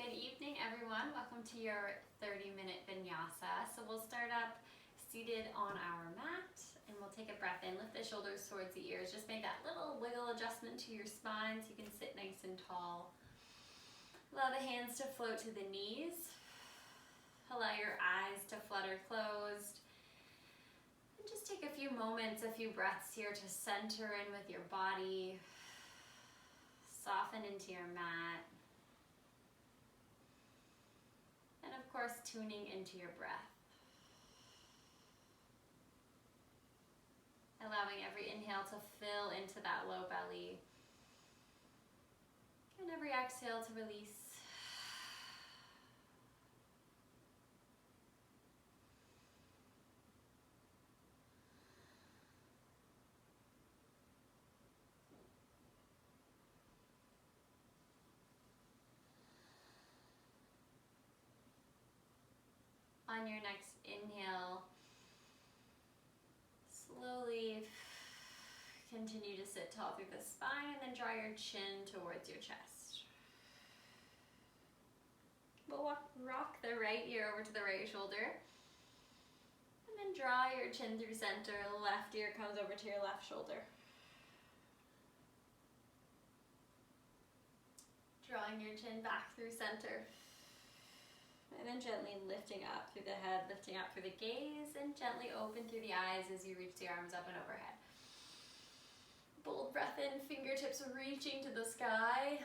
Good evening, everyone. Welcome to your 30-minute vinyasa. So we'll start up seated on our mat and we'll take a breath in. Lift the shoulders towards the ears. Just make that little wiggle adjustment to your spine so you can sit nice and tall. Allow the hands to float to the knees. Allow your eyes to flutter closed. And just take a few moments, a few breaths here to center in with your body. Soften into your mat. And of course, tuning into your breath. Allowing every inhale to fill into that low belly. And every exhale to release. On your next inhale, slowly continue to sit tall through the spine and then draw your chin towards your chest. We'll rock the right ear over to the right shoulder. And then draw your chin through center. Left ear comes over to your left shoulder. Drawing your chin back through center. And then gently lifting up through the head, lifting up through the gaze, and gently open through the eyes as you reach the arms up and overhead. Bold breath in, fingertips reaching to the sky.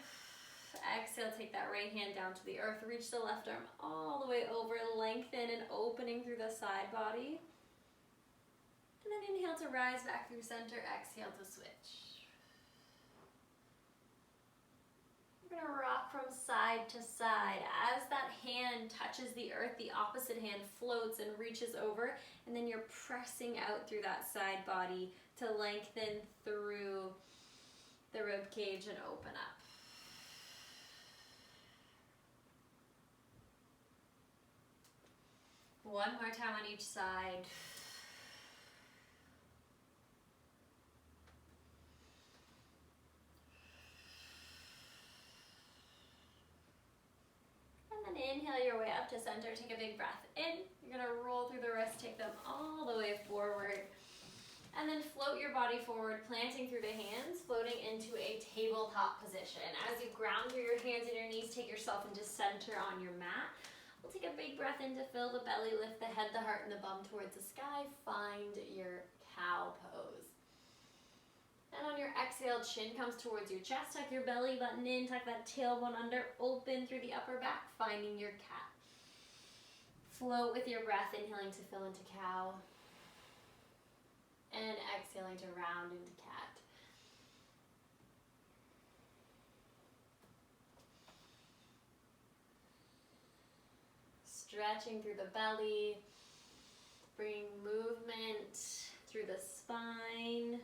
Exhale, take that right hand down to the earth. Reach the left arm all the way over, lengthen and opening through the side body. And then inhale to rise back through center, exhale to switch. We're going to rock from side to side. As that hand touches the earth, the opposite hand floats and reaches over, and then you're pressing out through that side body to lengthen through the rib cage and open up. One more time on each side. And then inhale your way up to center. Take a big breath in. You're going to roll through the wrists, take them all the way forward. And then float your body forward, planting through the hands, floating into a tabletop position. As you ground through your hands and your knees, take yourself into center on your mat. We'll take a big breath in to fill the belly, lift the head, the heart, and the bum towards the sky. Find your cow pose. And on your exhale, chin comes towards your chest. Tuck your belly button in, tuck that tailbone under, open through the upper back, finding your cat. Float with your breath, inhaling to fill into cow. And exhaling to round into cat. Stretching through the belly, bringing movement through the spine.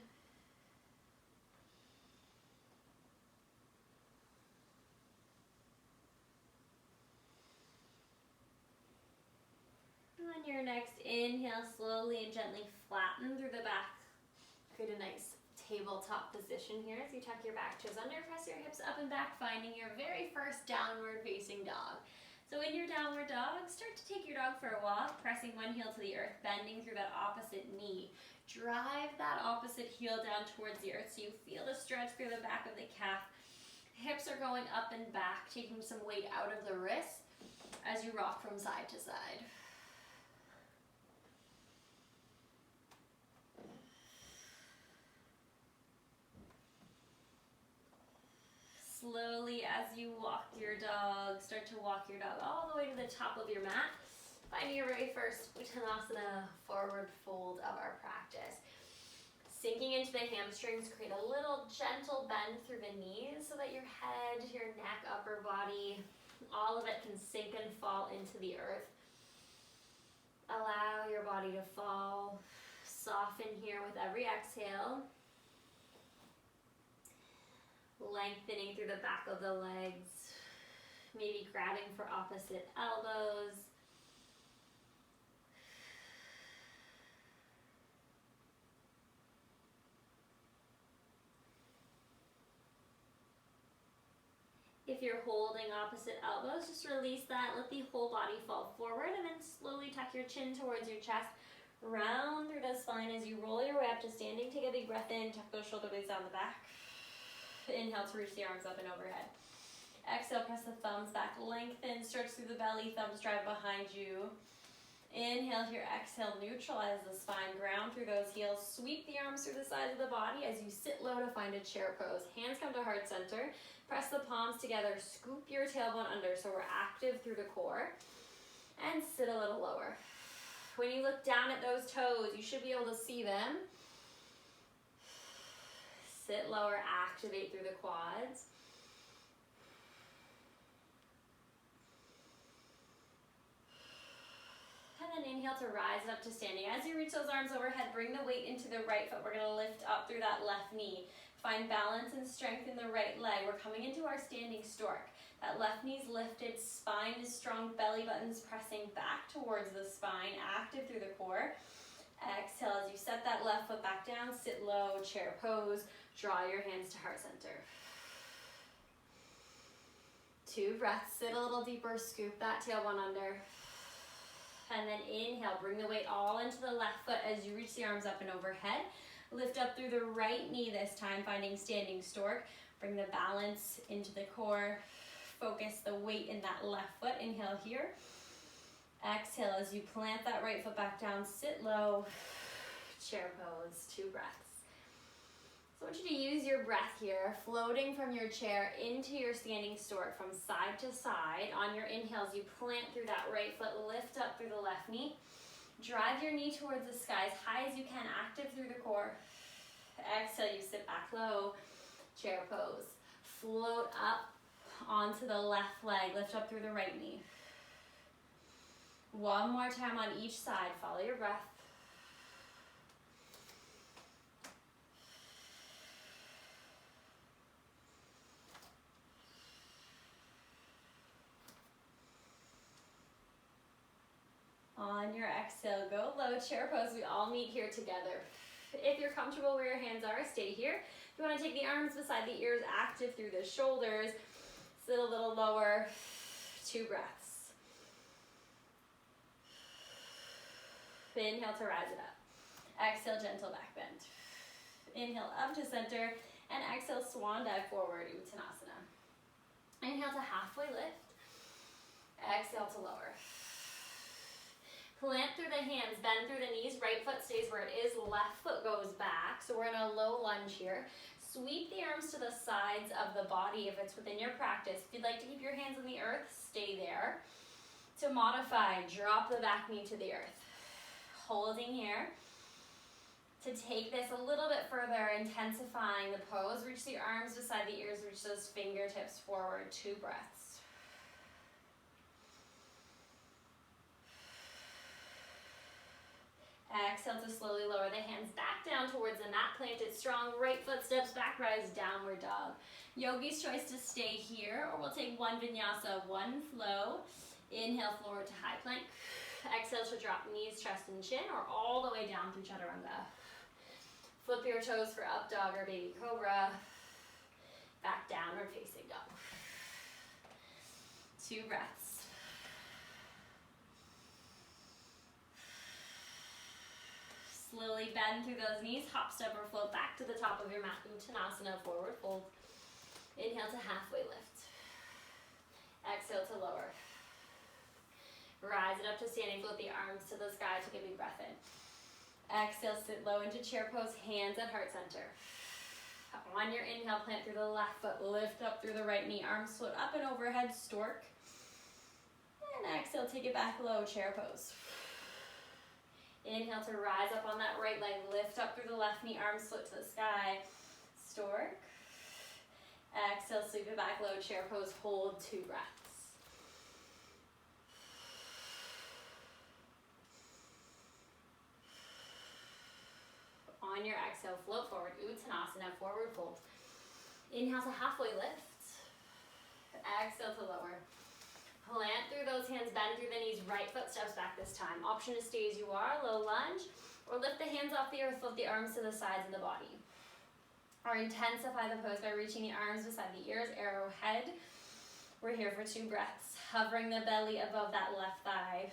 On your next inhale, slowly and gently flatten through the back. Create a nice tabletop position here as you tuck your back toes under, press your hips up and back, finding your very first downward facing dog. So in your downward dog, start to take your dog for a walk, pressing one heel to the earth, bending through that opposite knee. Drive that opposite heel down towards the earth so you feel the stretch through the back of the calf. Hips are going up and back, taking some weight out of the wrists as you rock from side to side. Slowly, as you walk your dog, start to walk your dog all the way to the top of your mat. Finding your very first Uttanasana forward fold of our practice. Sinking into the hamstrings, create a little gentle bend through the knees so that your head, your neck, upper body, all of it can sink and fall into the earth. Allow your body to fall. Soften here with every exhale. Lengthening through the back of the legs, maybe grabbing for opposite elbows. If you're holding opposite elbows, just release that. Let the whole body fall forward and then slowly tuck your chin towards your chest. Round through the spine as you roll your way up to standing. Take a big breath in. Tuck those shoulder blades down the back. Inhale to reach the arms up and overhead. Exhale, press the thumbs back. Lengthen, stretch through the belly. Thumbs drive behind you. Inhale here. Exhale, neutralize the spine. Ground through those heels. Sweep the arms through the sides of the body as you sit low to find a chair pose. Hands come to heart center. Press the palms together, scoop your tailbone under so we're active through the core, and sit a little lower. When you look down at those toes, you should be able to see them. Sit lower, activate through the quads. And then inhale to rise up to standing. As you reach those arms overhead, bring the weight into the right foot. We're gonna lift up through that left knee. Find balance and strength in the right leg. We're coming into our standing stork. That left knee's lifted, spine is strong, belly button's pressing back towards the spine, active through the core. Exhale as you set that left foot back down, sit low, chair pose, draw your hands to heart center. 2 breaths, sit a little deeper, scoop that tailbone under. And then inhale, bring the weight all into the left foot as you reach the arms up and overhead. Lift up through the right knee this time, finding standing stork. Bring the balance into the core. Focus the weight in that left foot. Inhale here. Exhale as you plant that right foot back down. Sit low. Chair pose. 2 breaths. So I want you to use your breath here, floating from your chair into your standing stork from side to side. On your inhales, you plant through that right foot. Lift up through the left knee. Drive your knee towards the sky as high as you can, active through the core. Exhale, you sit back low, chair pose. Float up onto the left leg, lift up through the right knee. One more time on each side, follow your breath. On your exhale, go low, chair pose. We all meet here together. If you're comfortable where your hands are, stay here. If you want to take the arms beside the ears, active through the shoulders, sit a little lower. 2 breaths. Inhale to rise it up. Exhale, gentle back bend. Inhale up to center, and exhale, swan dive forward, Uttanasana. Inhale to halfway lift. Exhale to lower. Plant through the hands, bend through the knees, right foot stays where it is, left foot goes back. So we're in a low lunge here. Sweep the arms to the sides of the body if it's within your practice. If you'd like to keep your hands on the earth, stay there. To modify, drop the back knee to the earth. Holding here. To take this a little bit further, intensifying the pose, reach the arms beside the ears, reach those fingertips forward. 2 breaths. Exhale to slowly lower the hands back down towards the mat. Plant it strong. Right foot steps back, rise, downward dog. Yogi's choice to stay here, or we'll take 1 vinyasa, 1 flow. Inhale, forward to high plank. Exhale to drop knees, chest, and chin, or all the way down through chaturanga. Flip your toes for up dog or baby cobra. Back downward facing dog. 2 breaths. Slowly bend through those knees, hop, step, or float back to the top of your mat. Uttanasana, forward fold. Inhale to halfway lift. Exhale to lower. Rise it up to standing, float the arms to the sky, take a big breath in. Exhale, sit low into chair pose, hands at heart center. On your inhale, plant through the left foot, lift up through the right knee, arms float up and overhead, stork. And exhale, take it back low, chair pose. Inhale to rise up on that right leg, lift up through the left knee, arms float to the sky, stork. Exhale, sweep it back low, chair pose, hold 2 breaths. On your exhale, float forward, Uttanasana, forward fold. Inhale to halfway lift. Exhale to lower. Plant through those hands, bend through the knees, right foot steps back this time. Option to stay as you are, low lunge, or lift the hands off the earth, float the arms to the sides of the body. Or intensify the pose by reaching the arms beside the ears, arrowhead. We're here for 2 breaths, hovering the belly above that left thigh.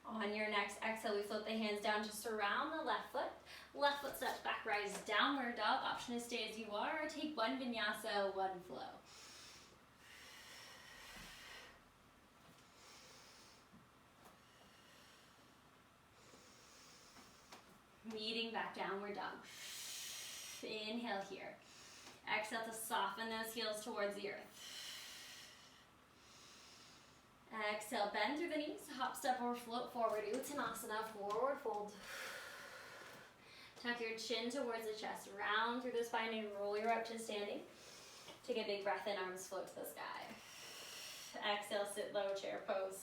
On your next exhale, we float the hands down to surround the left foot. Left foot steps back, rise downward dog. Option is stay as you are or take 1 vinyasa, 1 flow. Meeting back, downward dog. Inhale here. Exhale to soften those heels towards the earth. Exhale, bend through the knees, hop, step, or float forward. Uttanasana, forward fold. Tuck your chin towards the chest, round through the spine and roll your up to standing. Take a big breath in, arms float to the sky. Exhale, sit low, chair pose.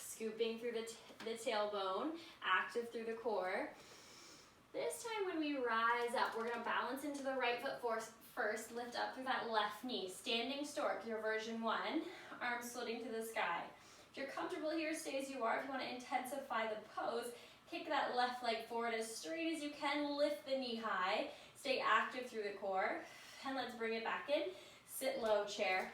Scooping through the tailbone, active through the core. This time when we rise up, we're gonna balance into the right foot first, lift up through that left knee. Standing stork, your version 1, arms floating to the sky. If you're comfortable here, stay as you are. If you wanna intensify the pose, kick that left leg forward as straight as you can, lift the knee high, stay active through the core, and let's bring it back in. Sit low, chair,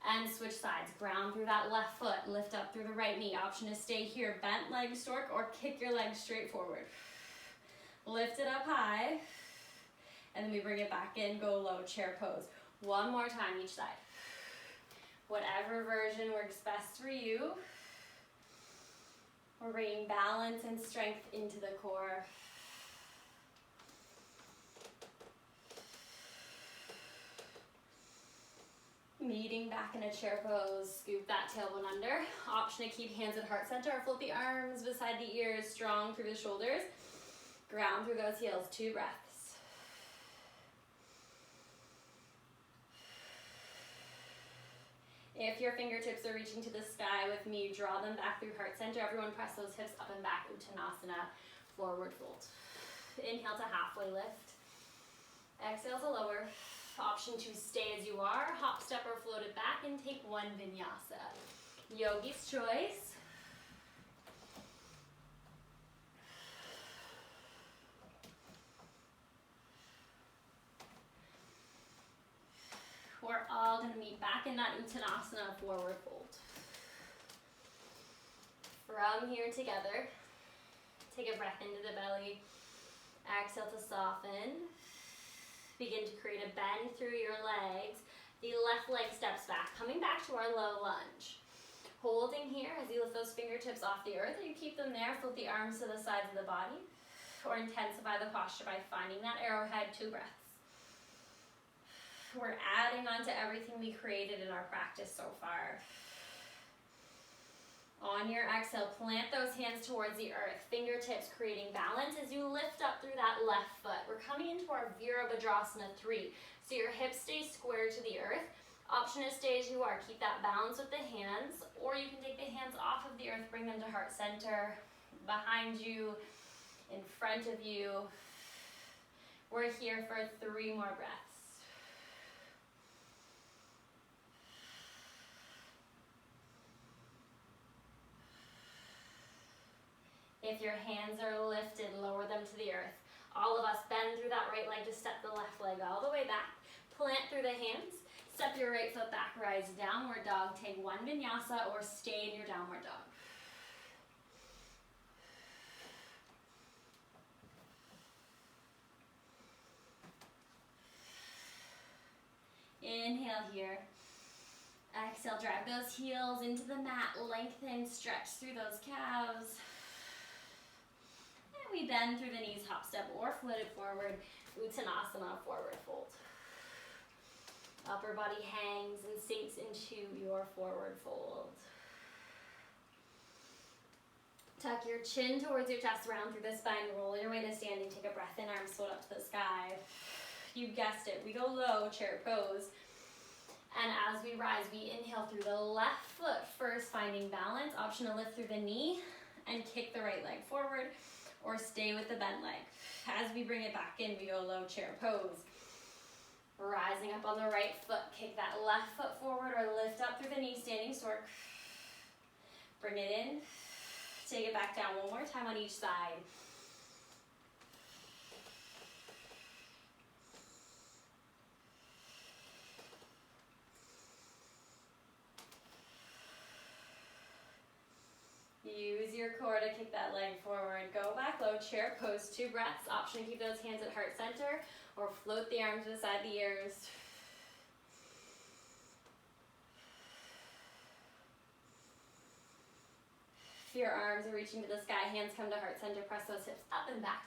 and switch sides. Ground through that left foot, lift up through the right knee. Option is stay here, bent leg stork, or kick your leg straight forward. Lift it up high, and then we bring it back in, go low, chair pose. 1 more time each side. Whatever version works best for you. We're bringing balance and strength into the core. Meeting back in a chair pose, scoop that tailbone under. Option to keep hands at heart center or float the arms beside the ears, strong through the shoulders. Ground through those heels, 2 breaths. If your fingertips are reaching to the sky with me, draw them back through heart center. Everyone press those hips up and back, Uttanasana, forward fold. Inhale to halfway lift. Exhale to lower. Option to stay as you are, hop, step, or float it back and take 1 vinyasa. Yogi's choice. We're all going to meet back in that Uttanasana, forward fold. From here together, take a breath into the belly. Exhale to soften. Begin to create a bend through your legs. The left leg steps back, coming back to our low lunge. Holding here as you lift those fingertips off the earth, or you keep them there, float the arms to the sides of the body, or intensify the posture by finding that arrowhead, 2 breaths. We're adding on to everything we created in our practice so far. On your exhale, plant those hands towards the earth, fingertips creating balance as you lift up through that left foot. We're coming into our Virabhadrasana 3. So your hips stay square to the earth. Option is stay as you are. Keep that balance with the hands, or you can take the hands off of the earth, bring them to heart center, behind you, in front of you. We're here for 3 more breaths. If your hands are lifted, lower them to the earth. All of us bend through that right leg to step the left leg all the way back. Plant through the hands. Step your right foot back, rise downward dog. Take 1 vinyasa or stay in your downward dog. Inhale here. Exhale, drag those heels into the mat. Lengthen, stretch through those calves. We bend through the knees, hop, step, or float it forward. Uttanasana, forward fold. Upper body hangs and sinks into your forward fold. Tuck your chin towards your chest, round through the spine, roll your way to standing. Take a breath in, arms float up to the sky. You guessed it, we go low, chair pose. And as we rise, we inhale through the left foot first, finding balance. Option to lift through the knee and kick the right leg forward, or stay with the bent leg. As we bring it back in, we go low, chair pose. Rising up on the right foot, kick that left foot forward or lift up through the knee, standing stork. Bring it in, take it back down 1 more time on each side. Use your core to kick that leg forward. Go back low, chair pose, 2 breaths. Option to keep those hands at heart center or float the arms beside the ears. If your arms are reaching to the sky, hands come to heart center, press those hips up and back.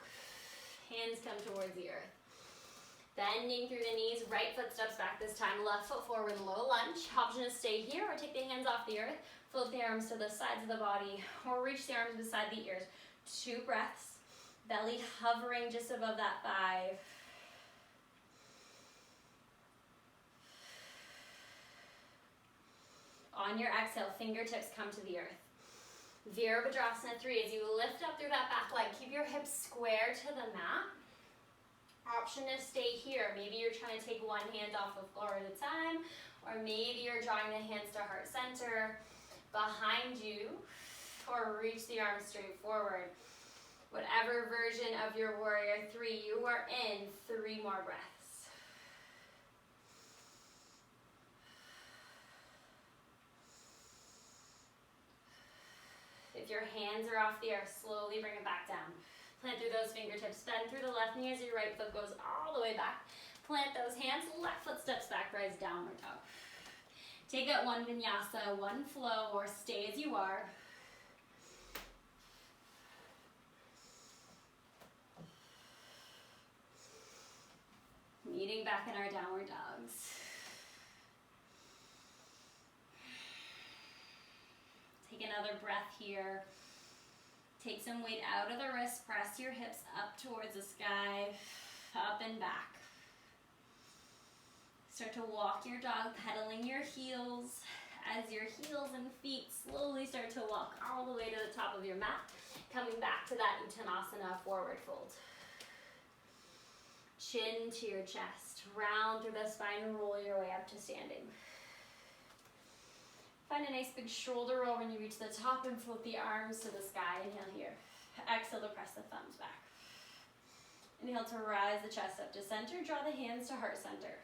Hands come towards the earth. Bending through the knees, right foot steps back this time, left foot forward, low lunge. Option to stay here or take the hands off the earth, float the arms to the sides of the body, or reach the arms beside the ears. 2 breaths, belly hovering just above that 5. On your exhale, fingertips come to the earth. Virabhadrasana 3, as you lift up through that back leg, keep your hips square to the mat. Option to stay here. Maybe you're trying to take one hand off the floor at a time, or maybe you're drawing the hands to heart center behind you, or reach the arms straight forward. Whatever version of your warrior 3 you are in, 3 more breaths. If your hands are off the earth, slowly bring it back down. Plant through those fingertips, bend through the left knee as your right foot goes all the way back. Plant those hands, left foot steps back, rise downward dog. Take that 1 vinyasa, 1 flow, or stay as you are. Meeting back in our downward dogs. Take another breath here. Take some weight out of the wrist. Press your hips up towards the sky, up and back. Start to walk your dog, pedaling your heels as your heels and feet slowly start to walk all the way to the top of your mat, coming back to that Uttanasana forward fold. Chin to your chest, round through the spine, roll your way up to standing. Find a nice big shoulder roll when you reach the top and float the arms to the sky. Inhale here. Exhale to press the thumbs back. Inhale to rise the chest up to center. Draw the hands to heart center.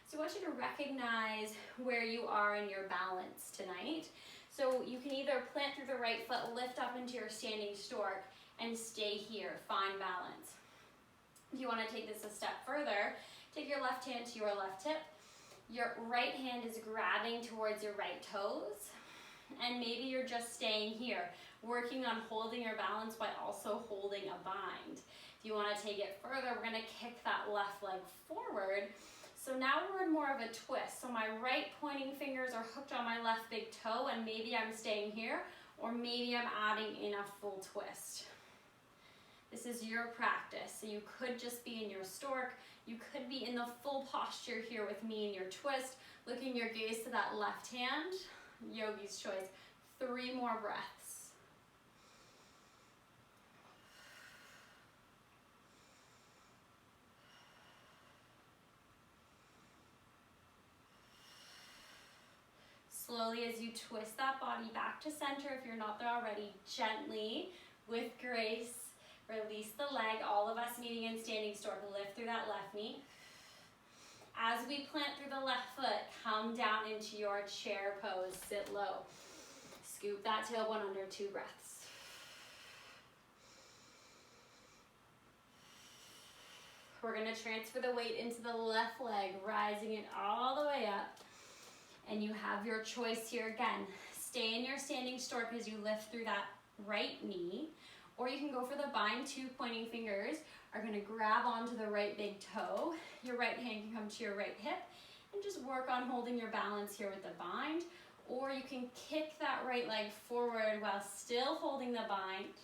So I want you to recognize where you are in your balance tonight. So you can either plant through the right foot, lift up into your standing stork, and stay here. Find balance. If you want to take this a step further, take your left hand to your left hip. Your right hand is grabbing towards your right toes, and maybe you're just staying here, working on holding your balance while also holding a bind. If you want to take it further, we're going to kick that left leg forward. So now we're in more of a twist. So my right pointing fingers are hooked on my left big toe, and maybe I'm staying here, or maybe I'm adding in a full twist. This is your practice. So you could just be in your stork. You could be in the full posture here with me in your twist, looking your gaze to that left hand. Yogi's choice. 3 more breaths. Slowly as you twist that body back to center, if you're not there already, gently, with grace, release the leg, all of us meeting in standing stork. Lift through that left knee. As we plant through the left foot, come down into your chair pose. Sit low. Scoop that tailbone under. 2 breaths. We're going to transfer the weight into the left leg, rising it all the way up. And you have your choice here again. Stay in your standing stork as you lift through that right knee. Or you can go for the bind. 2 pointing fingers are going to grab onto the right big toe. Your right hand can come to your right hip and just work on holding your balance here with the bind. Or you can kick that right leg forward while still holding the bind,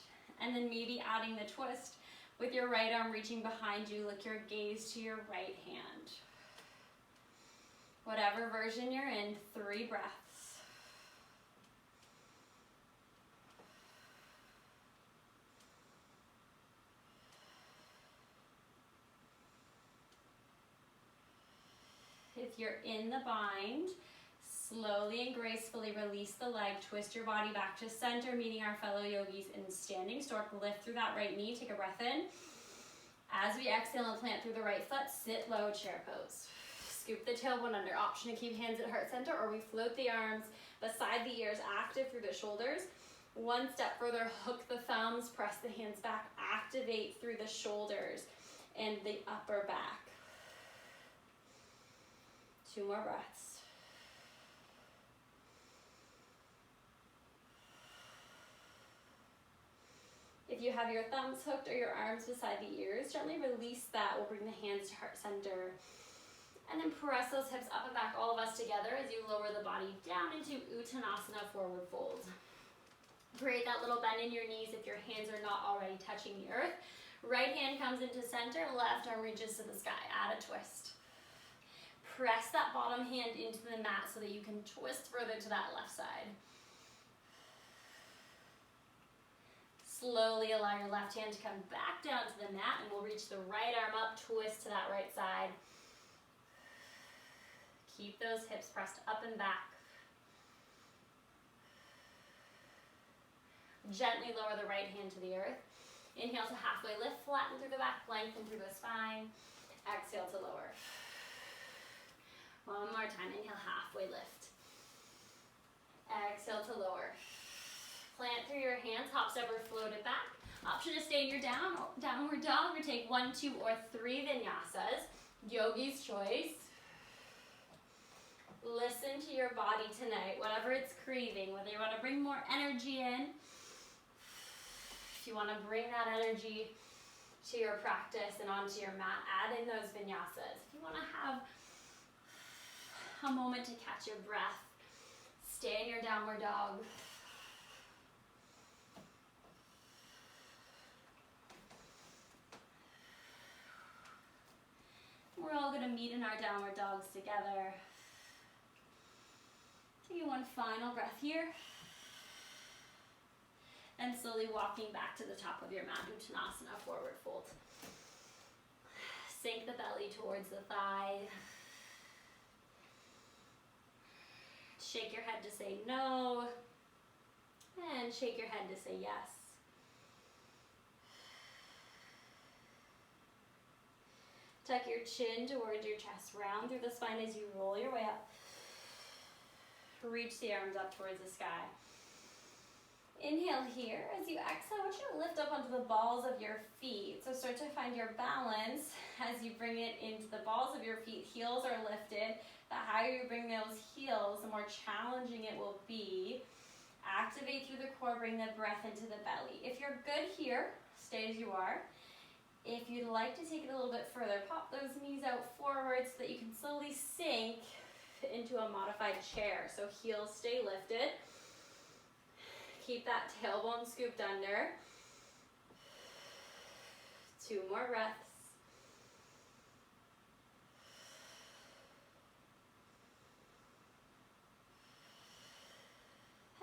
and then maybe adding the twist with your right arm reaching behind you. Look your gaze to your right hand. Whatever version you're in, 3 breaths. If you're in the bind, slowly and gracefully release the leg, twist your body back to center, meeting our fellow yogis in standing stork. Lift through that right knee, take a breath in. As we exhale and plant through the right foot, sit low, chair pose. Scoop the tailbone under. Option to keep hands at heart center, or we float the arms beside the ears, active through the shoulders. One step further, hook the thumbs, press the hands back, activate through the shoulders and the upper back. 2 more breaths. If you have your thumbs hooked or your arms beside the ears, gently release that. We'll bring the hands to heart center. And then press those hips up and back, all of us together, as you lower the body down into Uttanasana, forward fold. Create that little bend in your knees if your hands are not already touching the earth. Right hand comes into center, left arm reaches to the sky. Add a twist. Press that bottom hand into the mat so that you can twist further to that left side. Slowly allow your left hand to come back down to the mat, and we'll reach the right arm up, twist to that right side. Keep those hips pressed up and back. Gently lower the right hand to the earth. Inhale to halfway lift, flatten through the back, lengthen through the spine. Exhale to lower. One more time, inhale, halfway lift. Exhale to lower. Plant through your hands, hops over, float it back. Option to stay in your downward dog, or take 1, 2, or 3 vinyasas. Yogi's choice. Listen to your body tonight, whatever it's craving, whether you want to bring more energy in, if you want to bring that energy to your practice and onto your mat, add in those vinyasas. If you want to have a moment to catch your breath, stay in your downward dog. We're all going to meet in our downward dogs together. Taking one final breath here. And slowly walking back to the top of your mat, Uttanasana, forward fold. Sink the belly towards the thigh. Shake your head to say no. And shake your head to say yes. Tuck your chin towards your chest, round through the spine as you roll your way up. Reach the arms up towards the sky. Inhale here. As you exhale, I want you to lift up onto the balls of your feet. So start to find your balance as you bring it into the balls of your feet. Heels are lifted. The higher you bring those heels, the more challenging it will be. Activate through the core, bring the breath into the belly. If you're good here, stay as you are. If you'd like to take it a little bit further, pop those knees out forward so that you can slowly sink into a modified chair. So heels stay lifted. Keep that tailbone scooped under. 2 more breaths.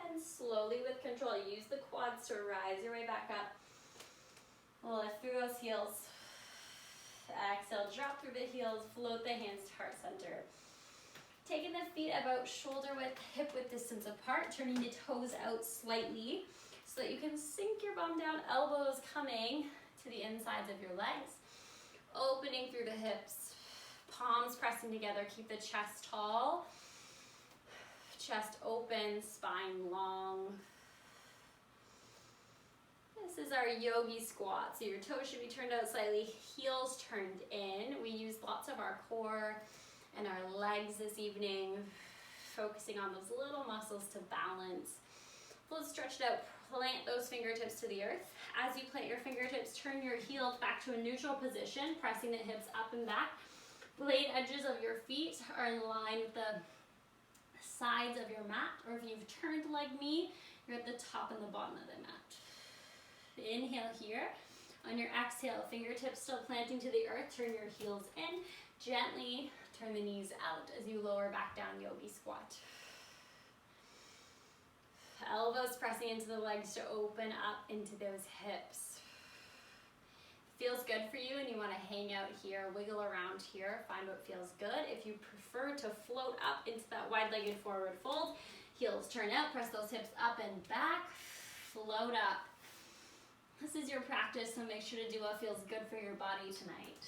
And slowly with control, use the quads to rise your way back up. Lift through those heels. Exhale, drop through the heels, float the hands to heart center. Taking the feet about shoulder width, hip width distance apart, turning the toes out slightly so that you can sink your bum down, elbows coming to the insides of your legs. Opening through the hips, palms pressing together, keep the chest tall. Chest open, spine long. This is our yogi squat. So your toes should be turned out slightly, heels turned in. We use lots of our core and our legs this evening, focusing on those little muscles to balance. Let's stretch it out, plant those fingertips to the earth. As you plant your fingertips, turn your heels back to a neutral position, pressing the hips up and back. Blade edges of your feet are in line with the sides of your mat, or if you've turned like me, you're at the top and the bottom of the mat. Inhale here. On your exhale, fingertips still planting to the earth, turn your heels in. Gently turn the knees out as you lower back down, yogi squat. Elbows pressing into the legs to open up into those hips. Feels good for you and you want to hang out here, wiggle around here, find what feels good. If you prefer to float up into that wide-legged forward fold, heels turn out, press those hips up and back, float up. This is your practice, so make sure to do what feels good for your body tonight.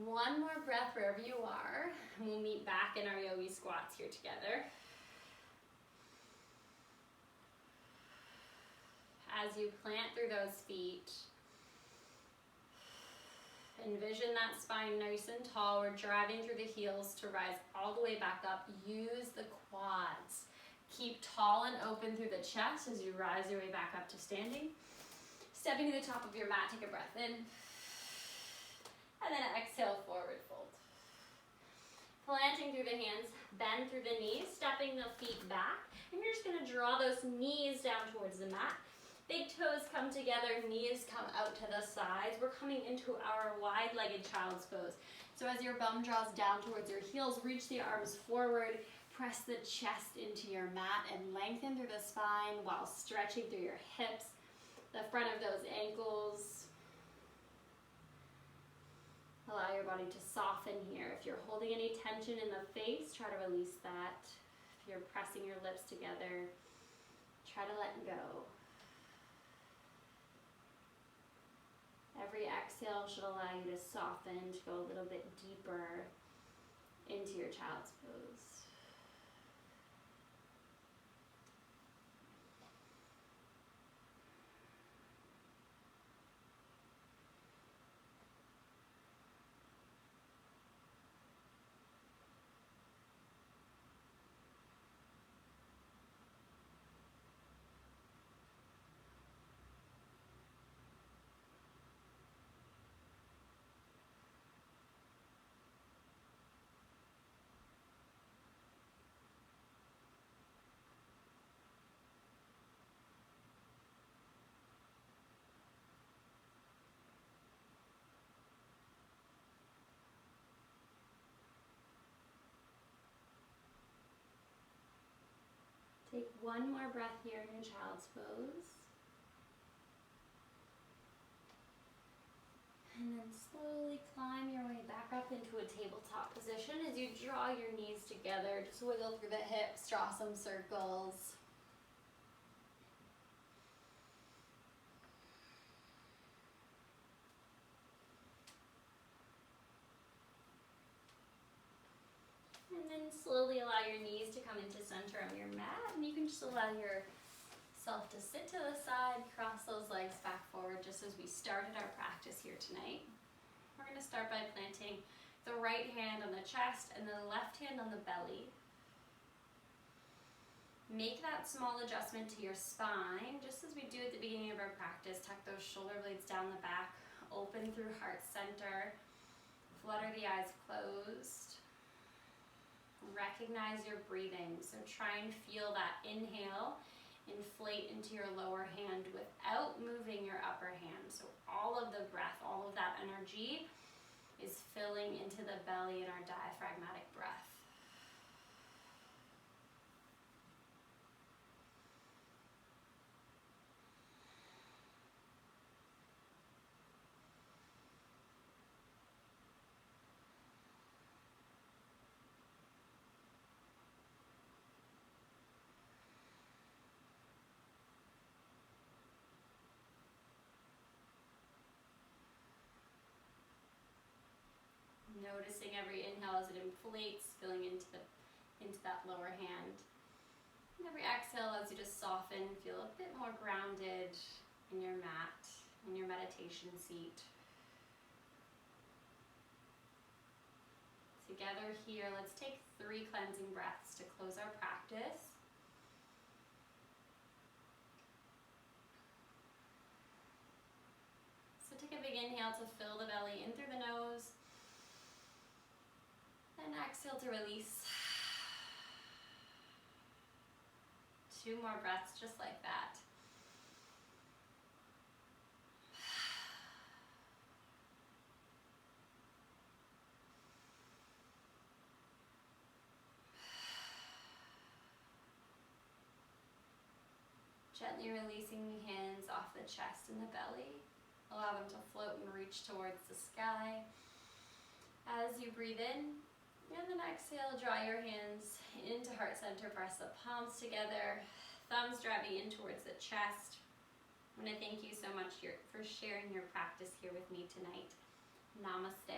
One more breath wherever you are, and we'll meet back in our yogi squats here together. As you plant through those feet, envision that spine nice and tall. We're driving through the heels to rise all the way back up. Use the quads. Keep tall and open through the chest as you rise your way back up to standing. Stepping to the top of your mat, take a breath in. And then exhale, forward fold. Planting through the hands, bend through the knees, stepping the feet back. And you're just gonna draw those knees down towards the mat. Big toes come together, knees come out to the sides. We're coming into our wide-legged child's pose. So as your bum draws down towards your heels, reach the arms forward, press the chest into your mat and lengthen through the spine while stretching through your hips, the front of those ankles. Allow your body to soften here. If you're holding any tension in the face, try to release that. If you're pressing your lips together, try to let go. Every exhale should allow you to soften, to go a little bit deeper into your child's pose. Take one more breath here in your child's pose. And then slowly climb your way back up into a tabletop position as you draw your knees together. Just wiggle through the hips, draw some circles. And then slowly allow your knees to come into center on your mat, and you can just allow yourself to sit to the side, cross those legs back forward just as we started our practice here tonight. We're going to start by planting the right hand on the chest and the left hand on the belly. Make that small adjustment to your spine, just as we do at the beginning of our practice. Tuck those shoulder blades down the back, open through heart center, flutter the eyes closed. Recognize your breathing, so try and feel that inhale inflate into your lower hand without moving your upper hand. So all of the breath, all of that energy is filling into the belly in our diaphragmatic breath. Noticing every inhale as it inflates, filling into that lower hand. And every exhale as you just soften, feel a bit more grounded in your mat, in your meditation seat. Together here, let's take 3 cleansing breaths to close our practice. So take a big inhale to fill the belly in through the nose. And exhale to release. 2 more breaths just like that. Gently releasing the hands off the chest and the belly. Allow them to float and reach towards the sky. As you breathe in, and then exhale, draw your hands into heart center, press the palms together, thumbs driving in towards the chest. I want to thank you so much for sharing your practice here with me tonight. Namaste.